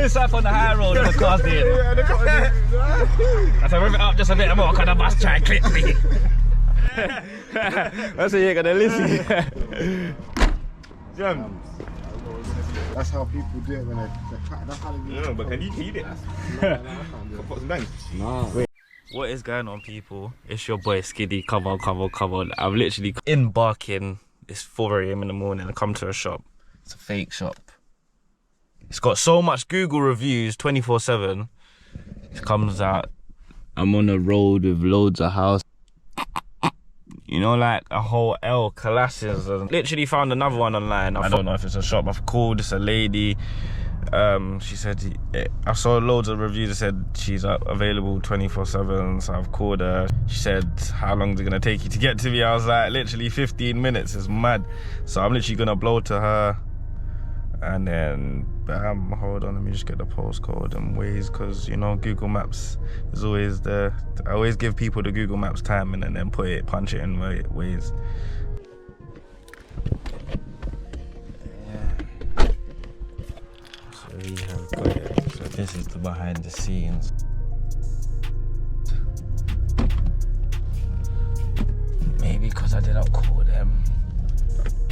this up on the high road and the car's there. I said, rev it up just a bit more, because the bus try to clip me. That's why you ain't gonna listen. Jump. That's how people do it when they're that's how they do it. No, but can you do that? Nah. What is going on, people? It's your boy Skiddy. Come on. I'm literally embarking. It's 4 AM in the morning. I come to a shop. It's a fake shop. It's got so much Google reviews 24/7. It comes out. I'm on the road with loads of houses. You know, like a whole L classes. And literally found another one online. I don't know if it's a shop. I've called. It's a lady. She said, I saw loads of reviews that said she's available 24/7, so I've called her. She said, how long is it gonna take you to get to me? I was like, literally 15 minutes, it's mad. So I'm literally gonna blow to her, and then, hold on, let me just get the postcode and Waze, because, you know, Google Maps is always there. I always give people the Google Maps time and then punch it in Waze. We have got it. So this is the behind the scenes. Maybe because I didn't call them,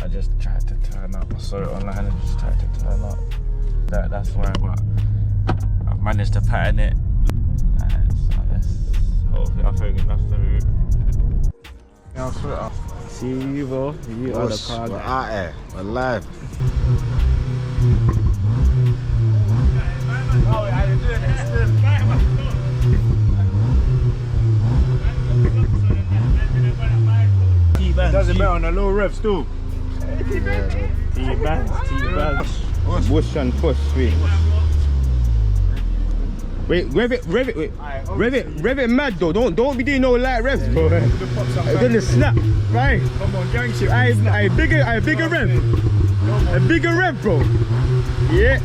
I just tried to turn up. I saw it online and just tried to turn up. That's why, but I've managed to pattern it. So hopefully I think that's the route. Yeah, I'll swear up. See you, bro. You are the car. We're out here. We're live. Doesn't matter on the low revs too. T-bands. Push and push, wait, rev it, mad though. Don't be doing no light revs, bro. It's gonna snap, right? Come on, gang shit. I bigger rev. A bigger rev, bro. Yeah.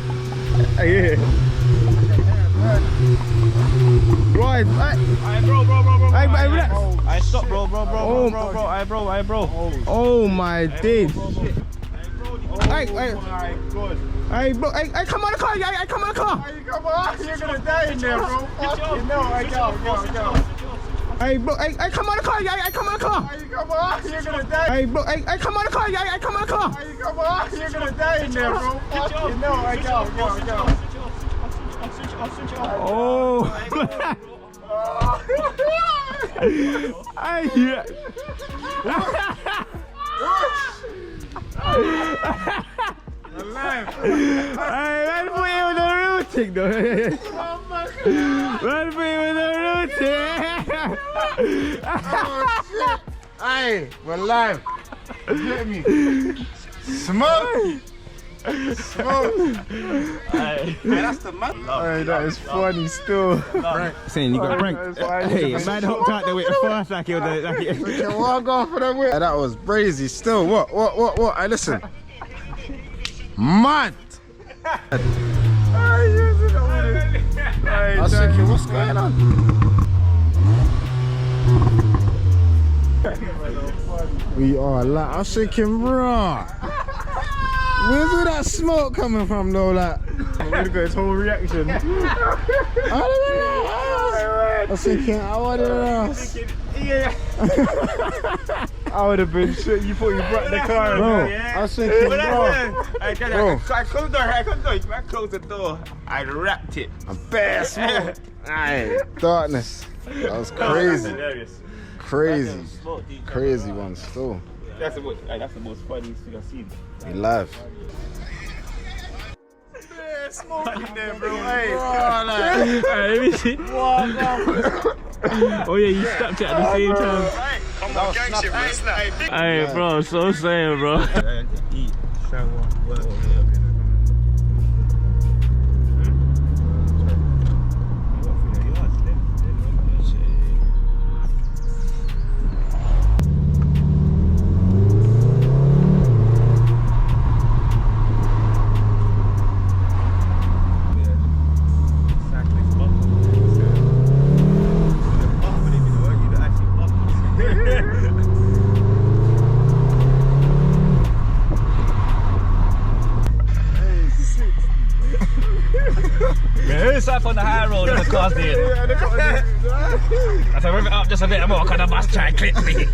Right, Bro. relax. I stop, bro. Oh my days. My God. Hey, bro, I come on the car, I come on the car. Come on, you're gonna die in there, bro. Fucking no, I go. Hey, bro, I come on the car, I come on the car. Come on, you're gonna die. Hey, bro, I come on the car, I come on the car. Come on, you're gonna die in there, bro. Fucking no, I go. Oh. Yeah. Alive. Hey, man, put you with the routing, though. Man, put you with the routing. Oh, shit. Hey, we're live. Get me. Smoke. Hey, that's the man. Hey, that is funny still. Saying you got pranked. Hey, man hooked out there with the first like it was We can walk off of that way. That was brazy still. What? Hey, listen. Mad. I was thinking, what's going on? We are like, I was thinking, bro. Where's all that smoke coming from though? Like, I'm gonna go his whole reaction. I don't know. I was thinking, I wanted to ask. I would have been shit. You thought you brought the car. Bro, Yeah. I was thinking, bro. I closed the door. I wrapped it. A bad smoke. Aye, darkness. That was crazy. Crazy one still. That's the most funniest thing I've seen. We live. Smoke in there, bro. Hey, let me see. Oh yeah, you snapped it at the same time. Hey, bro, so saying, bro. Eat, shower, work. Man, who's up on the high road and the car's there? I said, rev it up just a bit more because the bus try and clip me.